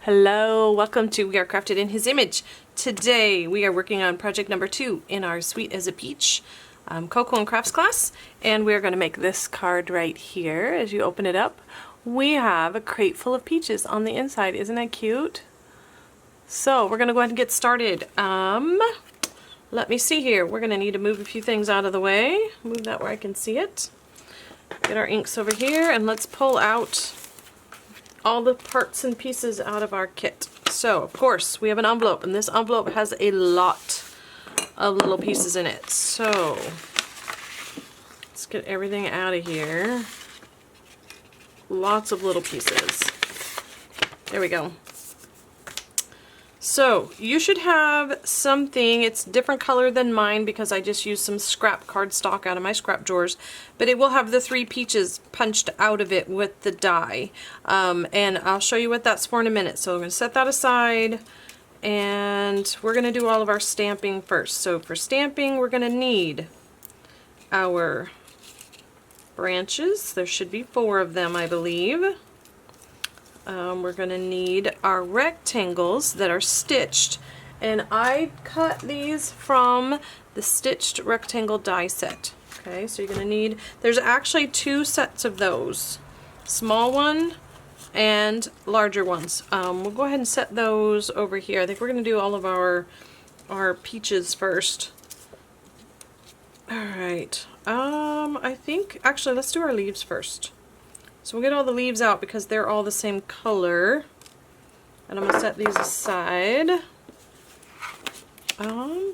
Hello, welcome to We Are Crafted in His Image. Today we are working on project number 2 in our Sweet as a Peach Cocoa and Crafts class, and we're going to make this card right here. As you open it up, we have a crate full of peaches on the inside. Isn't that cute? So we're going to go ahead and get started. Let me see here. We're going to need to move a few things out of the way. Move that where I can see it. Get our inks over here, and let's pull out all the parts and pieces out of our kit. So, of course, we have an envelope, and this envelope has a lot of little pieces in it. So, let's get everything out of here. Lots of little pieces. There we go. So, you should have something, it's different color than mine because I just used some scrap cardstock out of my scrap drawers, but it will have the 3 peaches punched out of it with the die. And I'll show you what that's for in a minute. So I'm going to set that aside, and we're going to do all of our stamping first. So for stamping, we're going to need our branches. There should be 4 of them, I believe. We're going to need our rectangles that are stitched, and I cut these from the stitched rectangle die set. Okay, so you're going to need, there's actually 2 sets of those, small one and larger ones. We'll go ahead and set those over here. I think we're going to do all of our peaches first. Alright, I think, actually let's do our leaves first. So we'll get all the leaves out because they're all the same color. And I'm going to set these aside.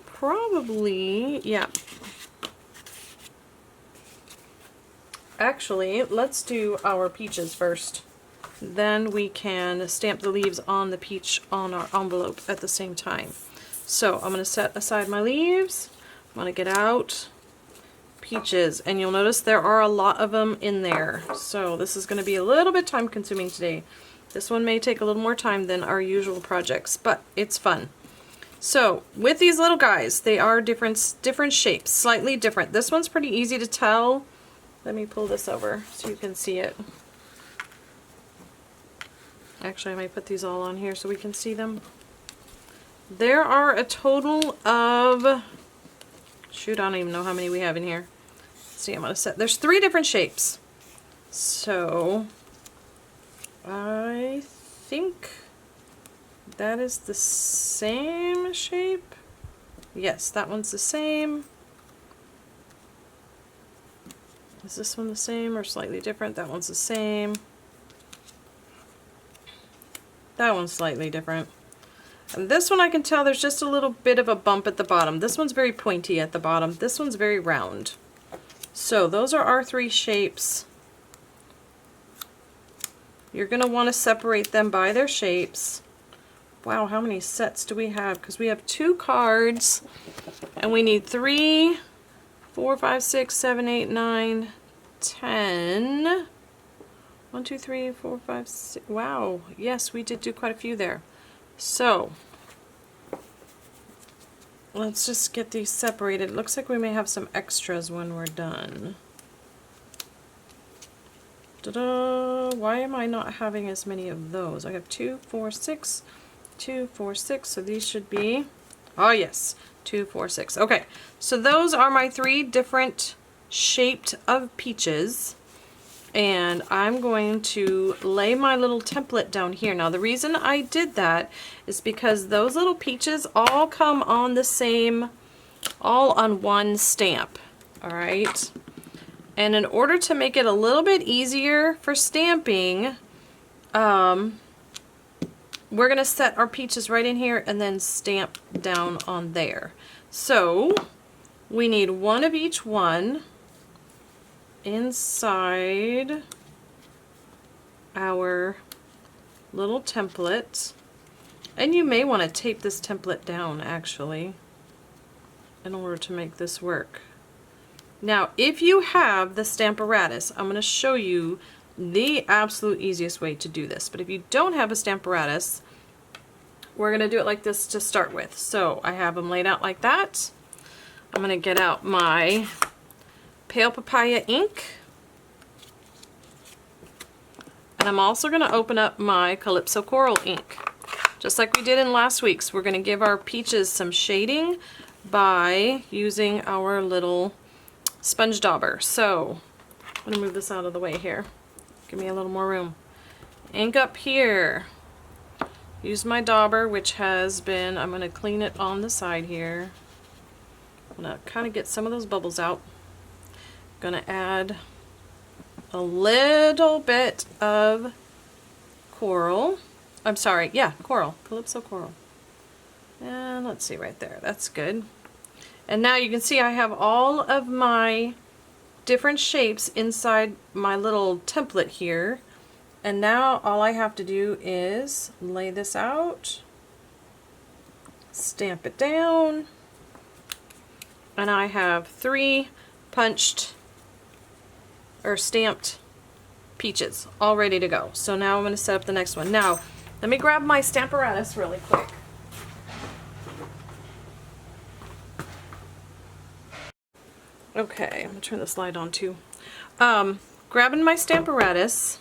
Probably, yeah. Actually, let's do our peaches first. Then we can stamp the leaves on the peach on our envelope at the same time. So I'm going to set aside my leaves. I'm going to get out peaches, and you'll notice there are a lot of them in there, so this is going to be a little bit time consuming today. This one may take a little more time than our usual projects, but it's fun. So with these little guys, they are different shapes, slightly different. This one's pretty easy to tell. Let me pull this over so you can see it. Actually, I might put these all on here so we can see them. There are a total of, shoot, I don't even know how many we have in here. See, I'm going to set, there's 3 different shapes. So, I think that is the same shape. Yes, that one's the same. Is this one the same or slightly different? That one's the same. That one's slightly different. And this one I can tell there's just a little bit of a bump at the bottom. This one's very pointy at the bottom. This one's very round. So those are our 3 shapes. You're going to want to separate them by their shapes. Wow, how many sets do we have? Because we have 2 cards, and we need 3, 4, 5, 6, 7, 8, 9, 10. 1, 2, 3, 4, 5, 6. Wow, yes, we did do quite a few there. So let's just get these separated. It looks like we may have some extras when we're done. Ta-da! Why am I not having as many of those? I have 2, 4, 6, 2, 4, 6. So these should be, oh yes, 2, 4, 6. Okay, so those are my 3 different shaped of peaches. And I'm going to lay my little template down here. Now the reason I did that is because those little peaches all come on the same, all on one stamp. Alright? And in order to make it a little bit easier for stamping, we're going to set our peaches right in here and then stamp down on there. So we need 1 of each one inside our little template, and you may want to tape this template down actually in order to make this work. Now if you have the Stamparatus, I'm going to show you the absolute easiest way to do this, but if you don't have a Stamparatus, we're going to do it like this to start with. So I have them laid out like that. I'm going to get out my Pale Papaya ink, and I'm also going to open up my Calypso Coral ink. just like we did in last week's. We're going to give our peaches some shading by using our little sponge dauber. So I'm going to move this out of the way here. Give me a little more room. Ink up here. Use my dauber, which has been, I'm going to clean it on the side here. I'm going to kind of get some of those bubbles out. I'm going to add a little bit of coral. I'm sorry, yeah, coral. Calypso coral. And let's see right there. That's good. And now you can see I have all of my different shapes inside my little template here. And now all I have to do is lay this out, stamp it down, and I have 3 punched or stamped peaches all ready to go. So now I'm going to set up the next one. Now let me grab my Stamparatus really quick. Okay, I'm going to turn this light on too. Grabbing my Stamparatus,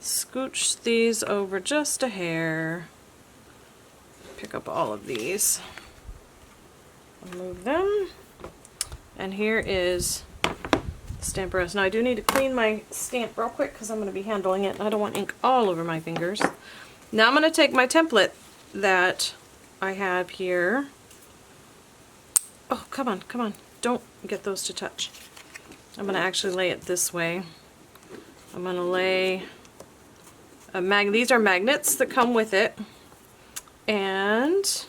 scooch these over just a hair, pick up all of these, move them, and here is Stamparatus. Now I do need to clean my stamp real quick because I'm going to be handling it and I don't want ink all over my fingers. Now I'm going to take my template that I have here. Oh, come on, come on. Don't get those to touch. I'm going to actually lay it this way. I'm going to lay these are magnets that come with it, and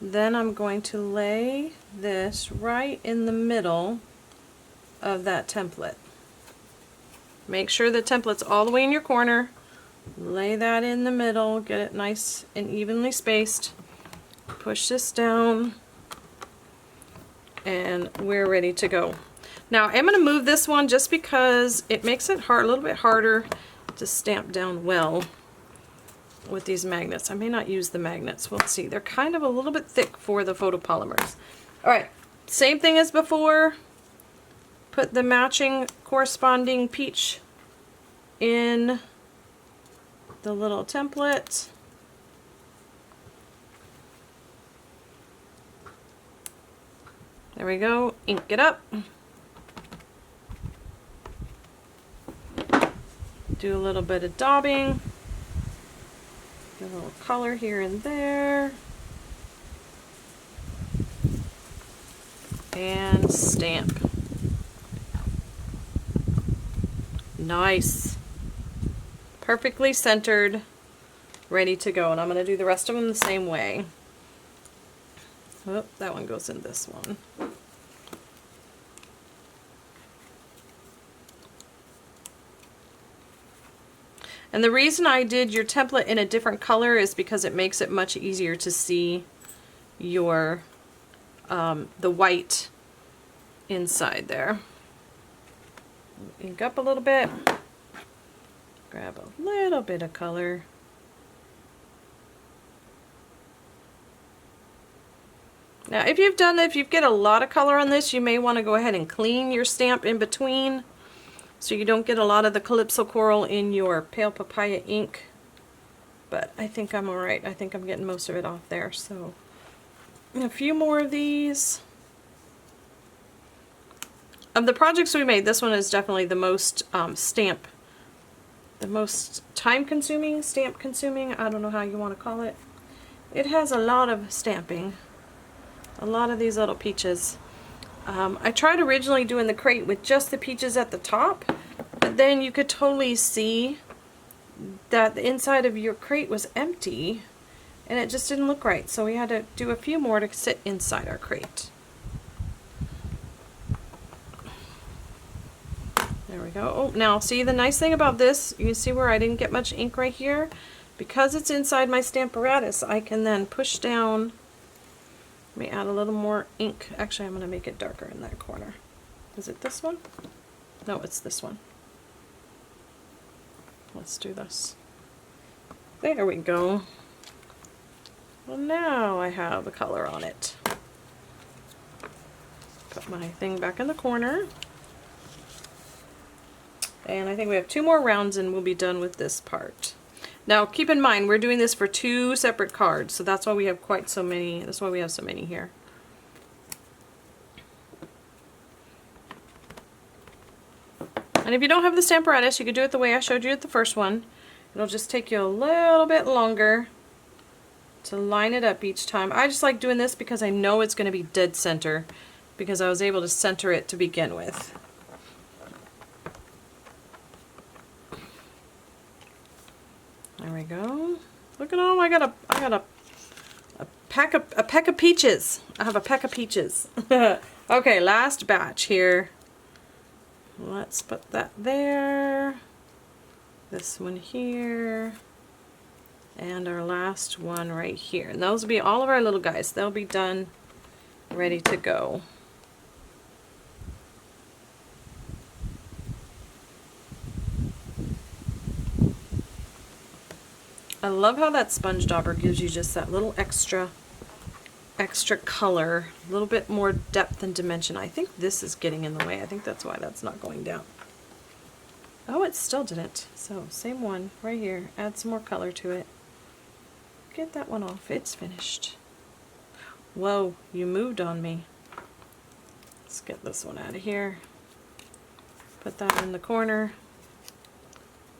then I'm going to lay this right in the middle of that template. Make sure the template's all the way in your corner. Lay that in the middle, get it nice and evenly spaced. Push this down, and we're ready to go. Now I'm going to move this one just because it makes it hard, a little bit harder to stamp down well with these magnets. I may not use the magnets. We'll see. They're kind of a little bit thick for the photopolymers. Alright, same thing as before. Put the matching corresponding peach in the little template. There we go. Ink it up. Do a little bit of daubing. Get a little color here and there. And stamp. Nice. Perfectly centered. Ready to go. And I'm going to do the rest of them the same way. Oh, that one goes in this one. And the reason I did your template in a different color is because it makes it much easier to see your the white inside there. Ink up a little bit. Grab a little bit of color. Now if you get a lot of color on this, you may want to go ahead and clean your stamp in between so you don't get a lot of the Calypso coral in your pale papaya ink. But I think I'm alright. I think I'm getting most of it off there. So a few more of these. Of the projects we made, this one is definitely the most the most time consuming, stamp consuming, I don't know how you want to call it. It has a lot of stamping. A lot of these little peaches. I tried originally doing the crate with just the peaches at the top, but then you could totally see that the inside of your crate was empty and it just didn't look right, so we had to do a few more to sit inside our crate. There we go. Oh, now see, the nice thing about this, you can see where I didn't get much ink right here. Because it's inside my Stamparatus, I can then push down. Let me add a little more ink. Actually, I'm going to make it darker in that corner. Is it this one? No, it's this one. Let's do this. There we go. Well, now I have the color on it. Put my thing back in the corner. And I think we have 2 more rounds and we'll be done with this part. Now keep in mind we're doing this for 2 separate cards, so that's why we have quite so many. That's why we have so many here. And if you don't have the Stamparatus, you could do it the way I showed you at the first one. It'll just take you a little bit longer to line it up each time. I just like doing this because I know it's going to be dead center, because I was able to center it to begin with. There we go. Look at all, I got a peck of peaches. I have a peck of peaches. Okay, last batch here. Let's put that there. This one here. And our last one right here. And those will be all of our little guys. They'll be done, ready to go. I love how that sponge dauber gives you just that little extra color, a little bit more depth and dimension. I think this is getting in the way. I think that's why that's not going down. Oh, it still didn't. So same one right here. Add some more color to it. Get that one off. It's finished. Whoa, you moved on me. Let's get this one out of here. Put that in the corner.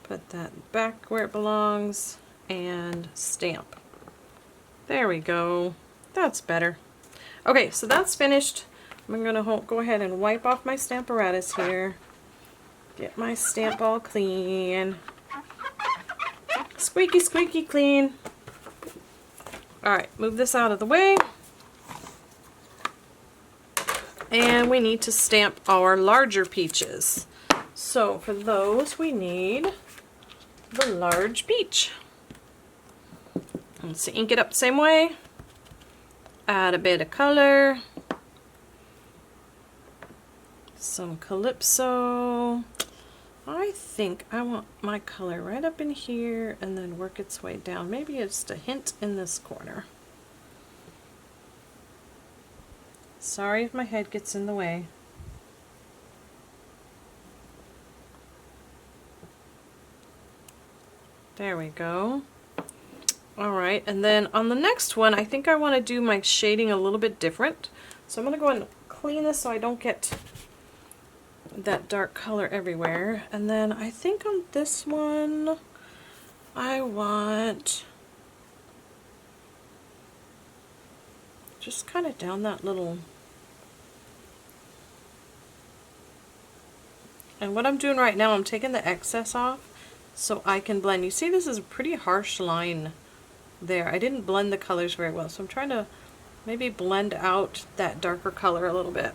Put that back where it belongs. And stamp. There we go. That's better. Okay, so that's finished. I'm going to go ahead and wipe off my Stamparatus here. Get my stamp all clean. Squeaky, squeaky clean. Alright, move this out of the way. And we need to stamp our larger peaches. So for those we need the large peach. Let's ink it up the same way. Add a bit of color. Some Calypso. I think I want my color right up in here and then work its way down. Maybe just a hint in this corner. Sorry if my head gets in the way. There we go. Alright, and then on the next one, I think I want to do my shading a little bit different. So I'm going to go and clean this so I don't get that dark color everywhere. And then I think on this one, I want just kind of down that little. And what I'm doing right now, I'm taking the excess off so I can blend. You see, this is a pretty harsh line there. I didn't blend the colors very well, so I'm trying to maybe blend out that darker color a little bit.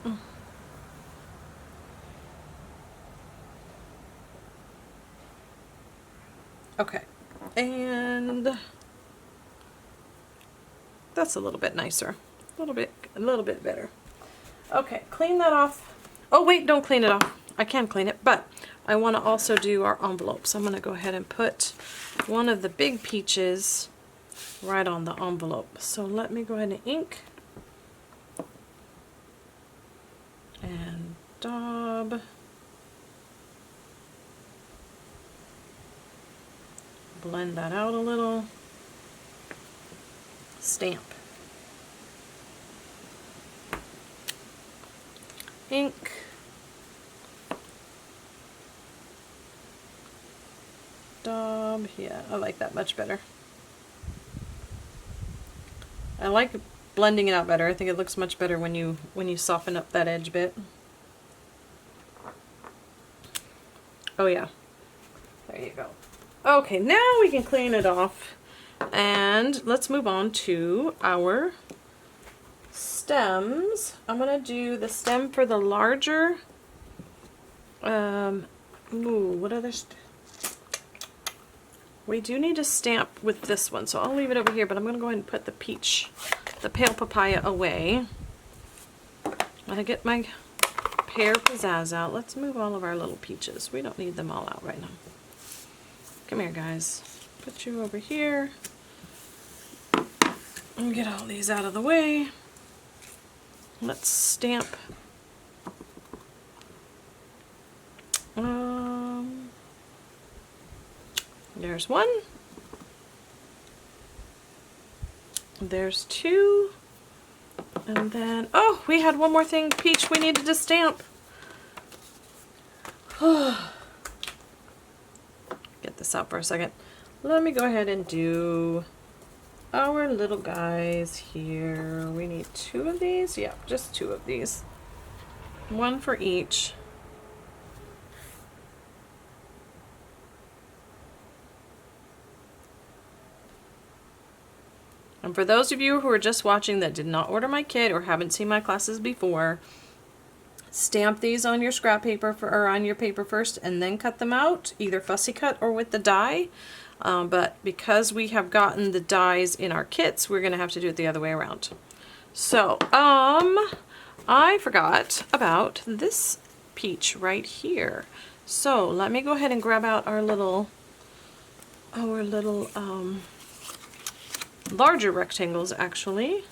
Okay, and that's a little bit nicer, a little bit better. Okay, clean that off. Oh wait, don't clean it off. I can clean it, but I want to also do our envelopes. I'm going to go ahead and put one of the big peaches right on the envelope. So let me go ahead and ink and daub. Blend that out a little. Stamp. Ink. Daub. Yeah, I like that much better. I like blending it out better. I think it looks much better when you soften up that edge bit. Oh yeah. There you go. Okay, now we can clean it off. And let's move on to our stems. I'm going to do the stem for the larger. What other we do need to stamp with this one, so I'll leave it over here, but I'm going to go ahead and put the peach, the pale papaya away. I'm going to get my pear pizzazz out. Let's move all of our little peaches. We don't need them all out right now. Come here, guys. Put you over here. And get all these out of the way. Let's stamp. There's one. There's 2. And then, oh, we had one more thing, Peach, we needed to stamp. Get this out for a second. Let me go ahead and do our little guys here. We need 2 of these. Yeah, just 2 of these. 1 for each. And for those of you who are just watching that did not order my kit or haven't seen my classes before, stamp these on your scrap paper or on your paper first and then cut them out, either fussy cut or with the die. But because we have gotten the dies in our kits, we're going to have to do it the other way around. So, I forgot about this peach right here. So let me go ahead and grab out our little larger rectangles actually,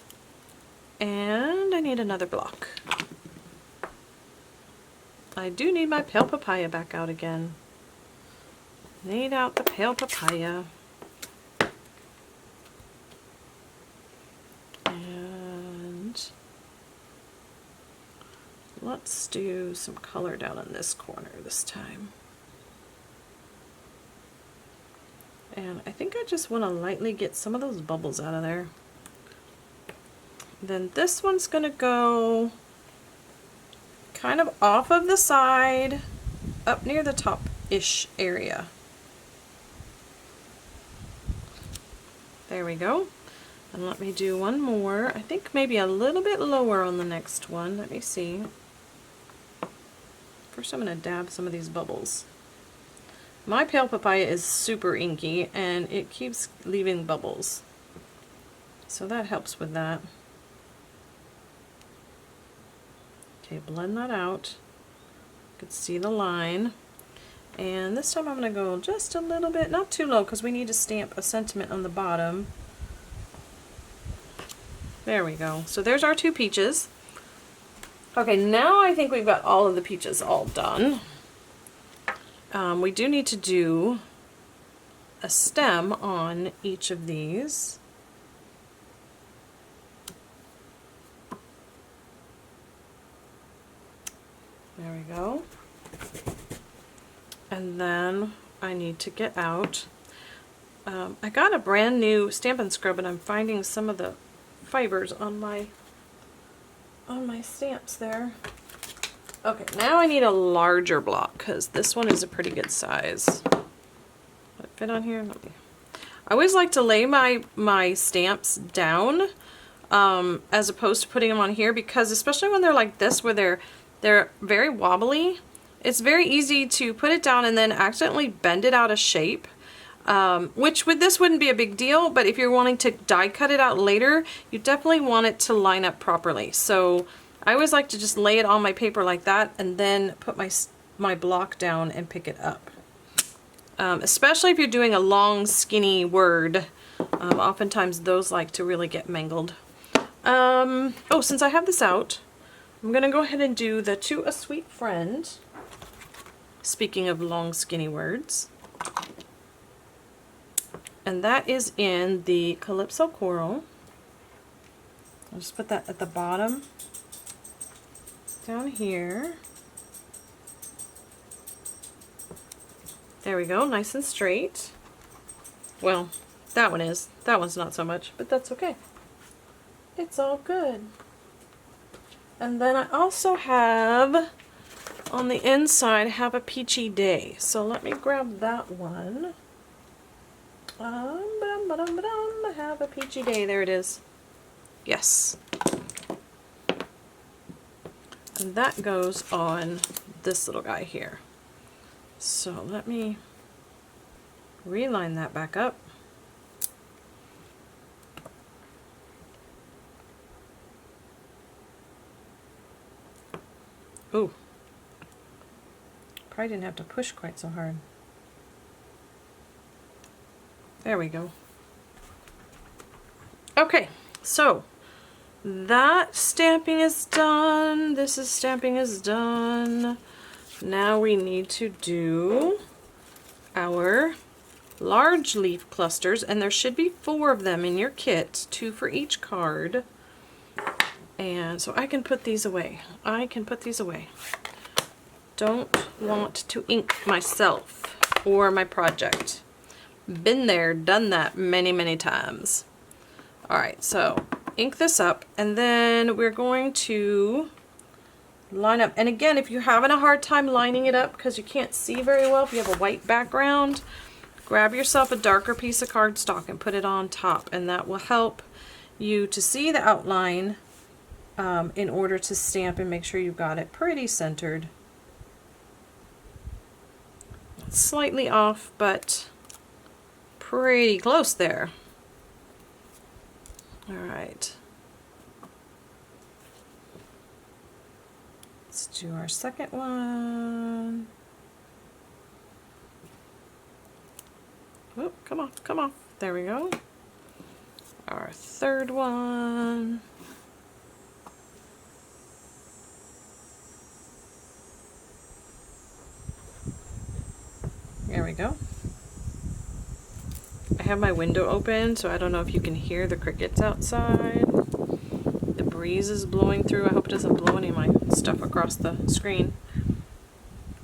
and I need another block. I do need my pale papaya back out again. Need out the pale papaya. And let's do some color down in this corner this time. And I think I just want to lightly get some of those bubbles out of there. Then this one's going to go kind of off of the side, up near the top-ish area. There we go. And let me do one more. I think maybe a little bit lower on the next one. Let me see. First I'm going to dab some of these bubbles. My pale papaya is super inky and it keeps leaving bubbles. So that helps with that. Okay, blend that out. You can see the line. And this time I'm going to go just a little bit, not too low because we need to stamp a sentiment on the bottom. There we go. So there's our 2 peaches. Okay, now I think we've got all of the peaches all done. We do need to do a stem on each of these. There we go. And then I need to get out. I got a brand new Stampin' Scrub and I'm finding some of the fibers on my stamps there. Okay, now I need a larger block because this one is a pretty good size. Will it fit on here? I always like to lay my stamps down as opposed to putting them on here, because especially when they're like this where they're very wobbly, it's very easy to put it down and then accidentally bend it out of shape. Which with this wouldn't be a big deal, but if you're wanting to die cut it out later, you definitely want it to line up properly. So I always like to just lay it on my paper like that and then put my block down and pick it up. Especially if you're doing a long skinny word, oftentimes those like to really get mangled. Oh, since I have this out, I'm gonna go ahead and do the To a Sweet Friend. Speaking of long skinny words. And that is in the Calypso Coral. I'll just put that at the bottom down here. There we go, nice and straight. Well, that one is. That one's not so much, but that's okay. It's all good. And then I also have, on the inside, have a Peachy Day. So let me grab that one. Have a Peachy Day. There it is. Yes. And that goes on this little guy here. So let me reline that back up. Ooh. Probably didn't have to push quite so hard. There we go. Okay, so that stamping is done. This stamping is done. Now we need to do our large leaf clusters, and there should be 4 of them in your kit, 2 for each card. And so I can put these away. I can put these away. Don't want to ink myself or my project. Been there, done that many, many times. All right, so ink this up, and then we're going to line up. And again, if you're having a hard time lining it up because you can't see very well, if you have a white background, grab yourself a darker piece of cardstock and put it on top, and that will help you to see the outline in order to stamp and make sure you've got it pretty centered. It's slightly off, but pretty close there. All right. Let's do our second one. Oh, come on, come on. There we go. Our third one. There we go. I have my window open, so I don't know if you can hear the crickets outside. The breeze is blowing through. I hope it doesn't blow any of my stuff across the screen.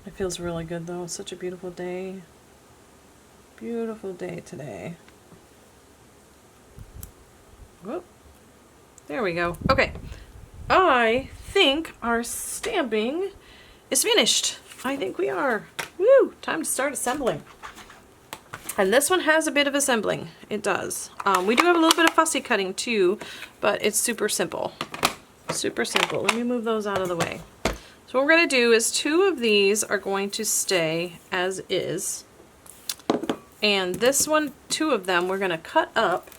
It feels really good though. It's such a beautiful day. Beautiful day today. Whoop. There we go. Okay. I think our stamping is finished. I think we are. Woo! Time to start assembling. And this one has a bit of assembling. It does. We do have a little bit of fussy cutting too, but it's super simple. Super simple. Let me move those out of the way. So what we're going to do is 2 of these are going to stay as is. And this one, 2 of them, we're going to cut up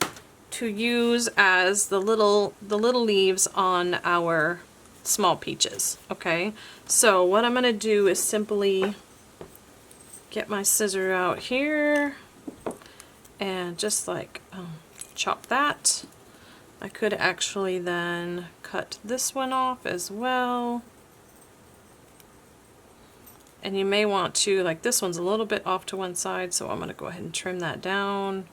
to use as the little leaves on our small peaches. Okay, so what I'm going to do is simply get my scissor out here and just like chop that. I could actually then cut this one off as well. And you may want to, like this one's a little bit off to one side, so I'm going to go ahead and trim that down.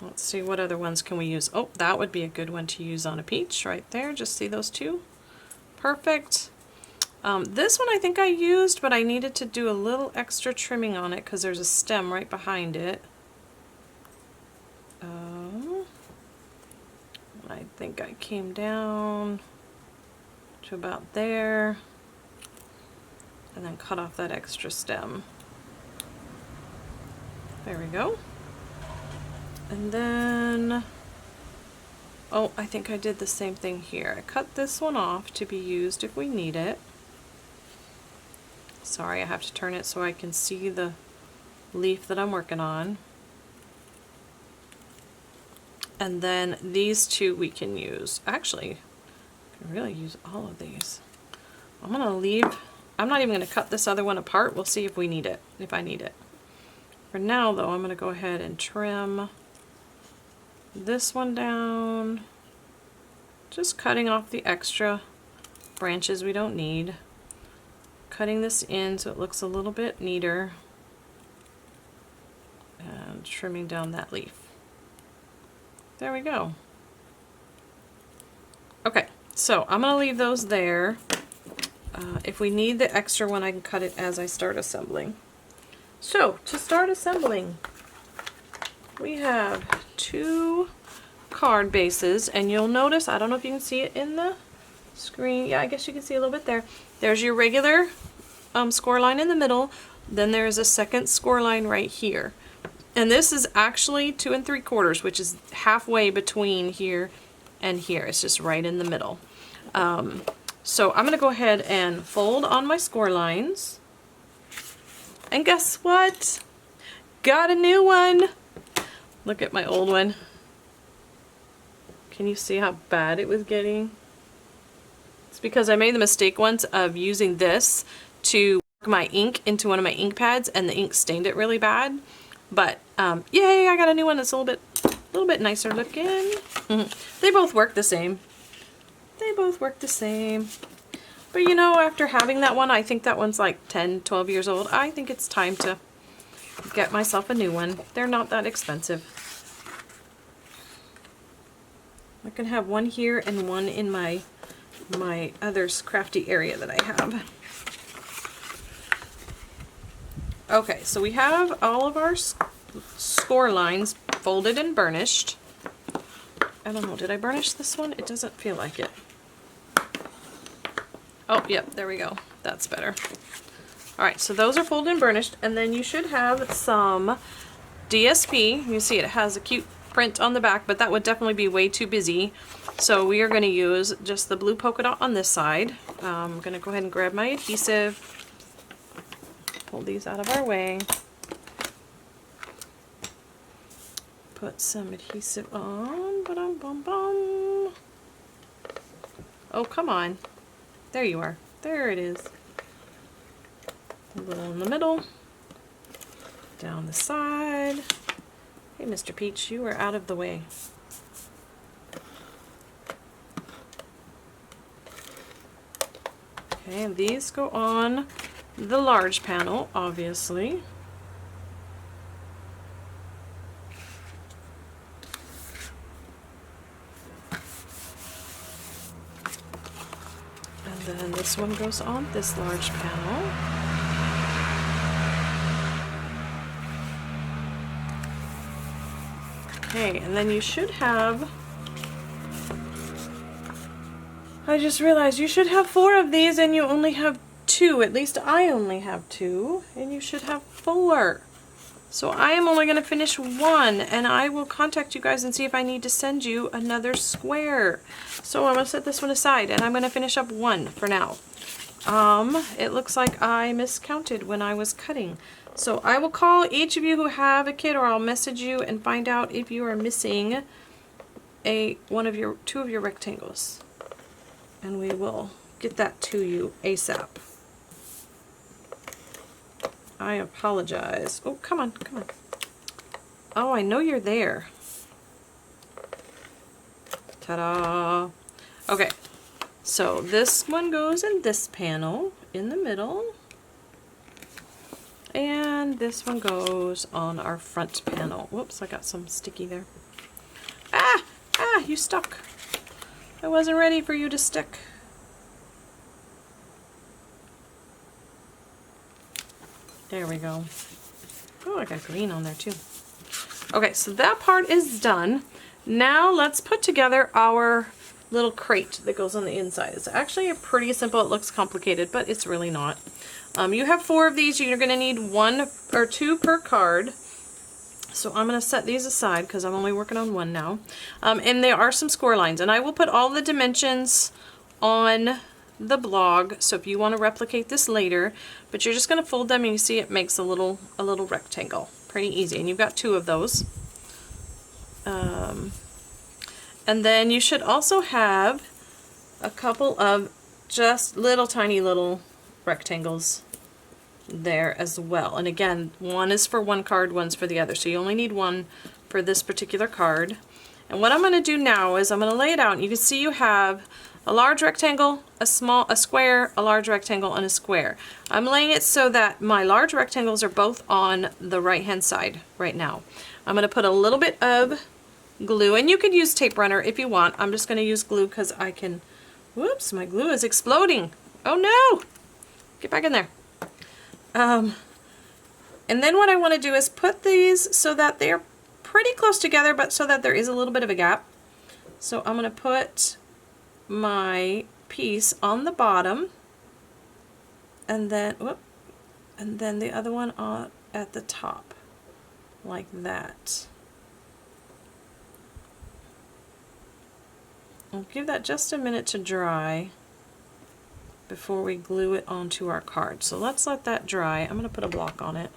Let's see, what other ones can we use? Oh, that would be a good one to use on a peach right there. Just see those 2? Perfect. This one I think I used, but I needed to do a little extra trimming on it because there's a stem right behind it. I think I came down to about there and then cut off that extra stem. There we go. And then, oh, I think I did the same thing here. I cut this one off to be used if we need it. Sorry, I have to turn it so I can see the leaf that I'm working on. And then these 2 we can use. Actually, I can really use all of these. I'm gonna leave, I'm not even gonna cut this other one apart. We'll see if we need it, if I need it. For now though, I'm gonna go ahead and trim this one down. Just cutting off the extra branches we don't need. Cutting this in so it looks a little bit neater. And trimming down that leaf. There we go. Okay, so I'm going to leave those there. If we need the extra one, I can cut it as I start assembling. So, to start assembling, we have 2 card bases, and you'll notice, I don't know if you can see it in the screen. Yeah, I guess you can see a little bit there. There's your regular score line in the middle. Then there's a second score line right here. And this is actually 2 3/4, which is halfway between here and here. It's just right in the middle. So I'm going to go ahead and fold on my score lines. And guess what? Got a new one. Look at my old one. Can you see how bad it was getting? It's because I made the mistake once of using this to work my ink into one of my ink pads, and the ink stained it really bad. But yay, I got a new one that's a little bit nicer looking. They both work the same. They both work the same. But you know, after having that one, I think that one's like 10, 12 years old. I think it's time to get myself a new one. They're not that expensive. I can have one here and one in my other crafty area that I have. Okay, so we have all of our score lines folded and burnished. I don't know, did I burnish this one? It doesn't feel like it. Oh, yep, there we go. That's better. Alright, so those are folded and burnished, and then you should have some DSP. You see it has a cute print on the back, but that would definitely be way too busy. So we are going to use just the blue polka dot on this side. I'm going to go ahead and grab my adhesive. Pull these out of our way. Put some adhesive on. Ba-dum-bum-bum. Oh, come on. There you are. There it is. A little in the middle. Down the side. Hey, Mr. Peach, you are out of the way. Okay, and these go on the large panel, obviously. And then this one goes on this large panel. Okay, and then you should have, I just realized you should have 4 of these and you only have 2. At least I only have 2, and you should have 4. So I am only going to finish 1, and I will contact you guys and see if I need to send you another square. So I'm going to set this one aside, and I'm going to finish up 1 for now. It looks like I miscounted when I was cutting. So I will call each of you who have a kit, or I'll message you and find out if you are missing two of your rectangles. And we will get that to you ASAP. I apologize. Oh, come on, come on. Oh, I know you're there. Ta-da! Okay, so this one goes in this panel in the middle. And this one goes on our front panel. Whoops, I got some sticky there. Ah! Ah, you stuck. I wasn't ready for you to stick. There we go. Oh, I got green on there too. Okay, so that part is done. Now let's put together our little crate that goes on the inside. It's actually pretty simple. It looks complicated, but it's really not. You have 4 of these. You're going to need 1 or 2 per card. So I'm going to set these aside because I'm only working on 1 now. And there are some score lines, and I will put all the dimensions on the blog, so if you want to replicate this later, but you're just going to fold them, and you see it makes a little rectangle. Pretty easy, and you've got 2 of those. And then you should also have a couple of just tiny little rectangles there as well. And again, one is for one card, one's for the other, so you only need 1 for this particular card. And what I'm going to do now is I'm going to lay it out, and you can see you have a large rectangle, a square, a large rectangle, and a square. I'm laying it so that my large rectangles are both on the right hand side right now. I'm going to put a little bit of glue, and you could use tape runner if you want. I'm just going to use glue because I can. Whoops, my glue is exploding. Oh no! Get back in there. And then what I want to do is put these so that they're pretty close together, but so that there is a little bit of a gap. So I'm going to put my piece on the bottom, and then the other one on at the top, like that. I'll give that just a minute to dry before we glue it onto our card. So let's let that dry. I'm going to put a block on it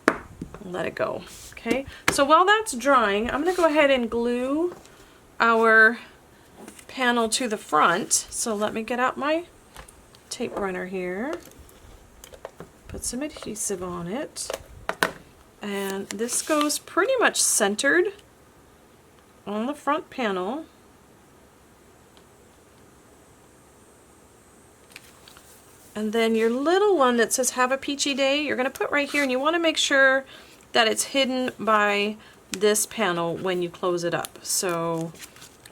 and let it go. Okay, so while that's drying, I'm going to go ahead and glue our panel to the front. So let me get out my tape runner here, put some adhesive on it, and this goes pretty much centered on the front panel. And then your little one that says have a peachy day, you're going to put right here, and you want to make sure that it's hidden by this panel when you close it up. So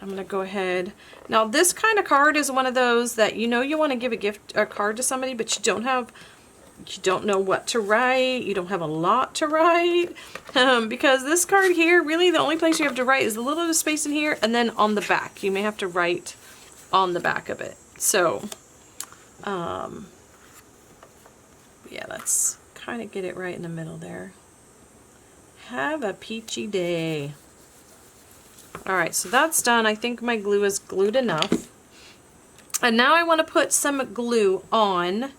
I'm going to go ahead. Now this kind of card is one of those that you want to give a card to somebody, but you don't know what to write. You don't have a lot to write because this card here, really the only place you have to write is a little bit of space in here, and then on the back. You may have to write on the back of it. So yeah, let's kind of get it right in the middle there. Have a peachy day. Alright, so that's done. I think my glue is glued enough. And now I want to put some glue on.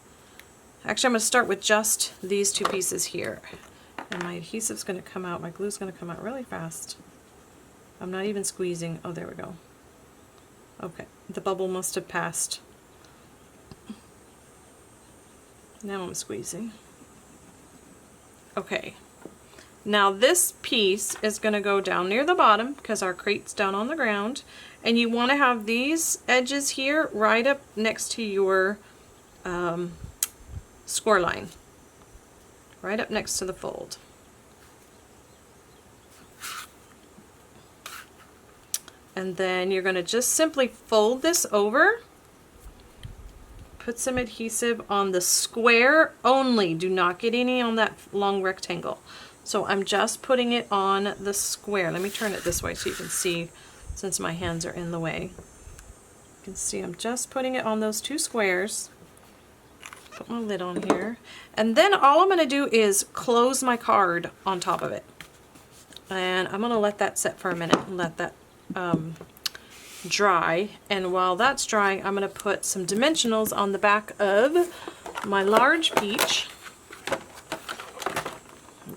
Actually, I'm going to start with just these two pieces here. And my adhesive's going to come out. My glue's going to come out really fast. I'm not even squeezing. Oh, there we go. Okay, the bubble must have passed. Now I'm squeezing. Okay. Now this piece is going to go down near the bottom because our crate's down on the ground. And you want to have these edges here right up next to your score line. Right up next to the fold. And then you're going to just simply fold this over. Put some adhesive on the square only. Do not get any on that long rectangle. So I'm just putting it on the square. Let me turn it this way so you can see, since my hands are in the way. You can see I'm just putting it on those two squares. Put my lid on here. And then all I'm going to do is close my card on top of it. And I'm going to let that set for a minute and let that dry. And while that's drying, I'm going to put some dimensionals on the back of my large peach.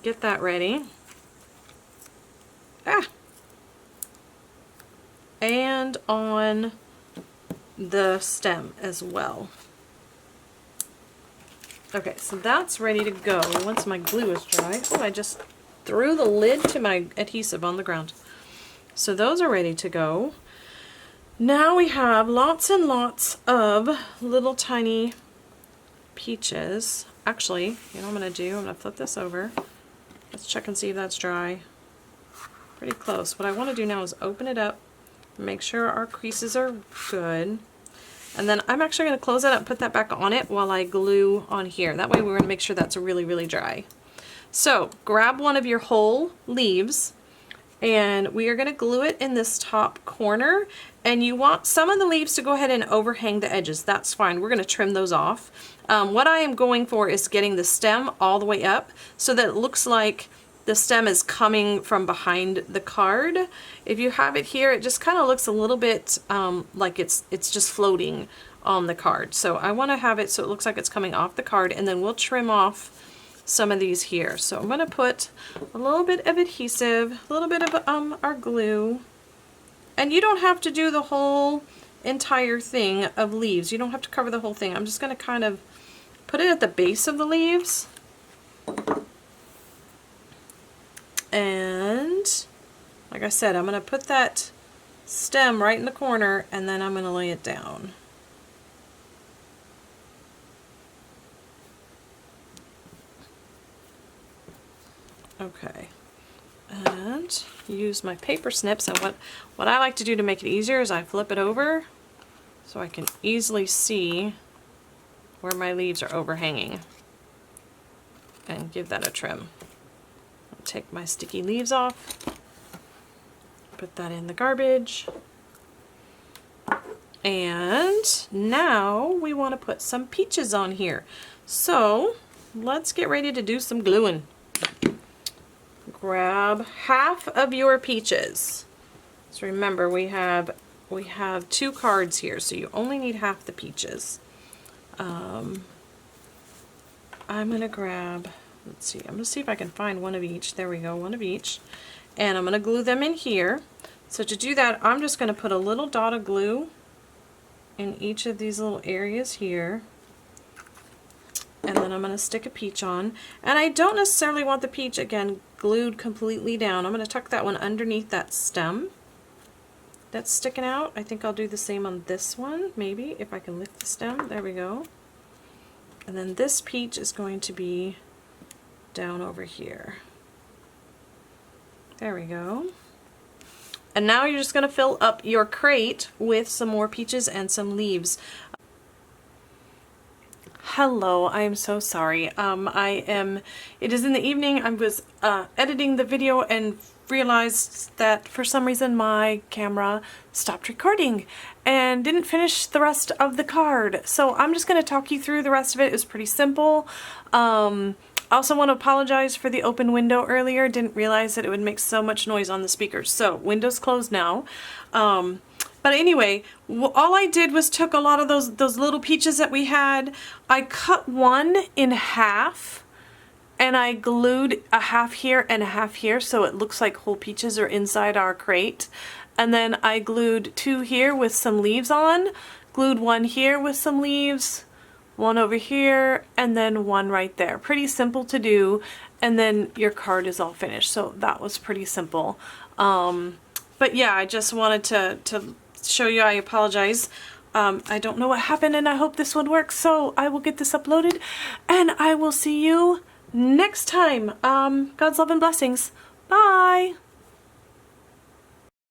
Get that ready. And on the stem as well. Okay, so that's ready to go once my glue is dry. Oh, I just threw the lid to my adhesive on the ground. So those are ready to go. Now we have lots and lots of little tiny peaches. Actually, you know what I'm going to do? I'm going to flip this over. Let's check and see if that's dry. Pretty close. What I want to do now is open it up, make sure our creases are good. And then I'm actually going to close that up and put that back on it while I glue on here. That way we're going to make sure that's really, really dry. So grab one of your whole leaves and we are going to glue it in this top corner. And you want some of the leaves to go ahead and overhang the edges. That's fine. We're going to trim those off. What I am going for is getting the stem all the way up so that it looks like the stem is coming from behind the card. If you have it here, it just kind of looks a little bit like it's just floating on the card. So I want to have it so it looks like it's coming off the card, and then we'll trim off some of these here. So I'm going to put a little bit of adhesive, a little bit of our glue. And you don't have to do the whole entire thing of leaves. You don't have to cover the whole thing. I'm just going to kind of put it at the base of the leaves. And like I said, I'm going to put that stem right in the corner and then I'm going to lay it down. Okay. And use my paper snips, and what I like to do to make it easier is I flip it over so I can easily see where my leaves are overhanging and give that a trim. I'll take my sticky leaves off, put that in the garbage, and now we want to put some peaches on here. So let's get ready to do some gluing. Grab half of your peaches. So remember, we have 2 cards here, so you only need half the peaches. I'm gonna grab, let's see, I'm gonna see if I can find one of each. There we go, one of each. And I'm gonna glue them in here. So to do that, I'm just gonna put a little dot of glue in each of these little areas here. And then I'm going to stick a peach on. And I don't necessarily want the peach, again, glued completely down. I'm going to tuck that one underneath that stem that's sticking out. I think I'll do the same on this one, maybe, if I can lift the stem. There we go. And then this peach is going to be down over here. There we go. And now you're just going to fill up your crate with some more peaches and some leaves. Hello, I am so sorry. It is in the evening. I was editing the video and realized that for some reason my camera stopped recording and didn't finish the rest of the card. So I'm just going to talk you through the rest of it. It was pretty simple. I also want to apologize for the open window earlier. Didn't realize that it would make so much noise on the speakers. So window's closed now. But anyway, all I did was took a lot of those little peaches that we had. I cut one in half and I glued a half here and a half here so it looks like whole peaches are inside our crate. And then I glued two here with some leaves on, glued one here with some leaves, one over here, and then one right there. Pretty simple to do, and then your card is all finished. So that was pretty simple. But yeah, I just wanted to show you. I apologize. I don't know what happened, and I hope this one works. So I will get this uploaded, and I will see you next time. God's love and blessings. Bye!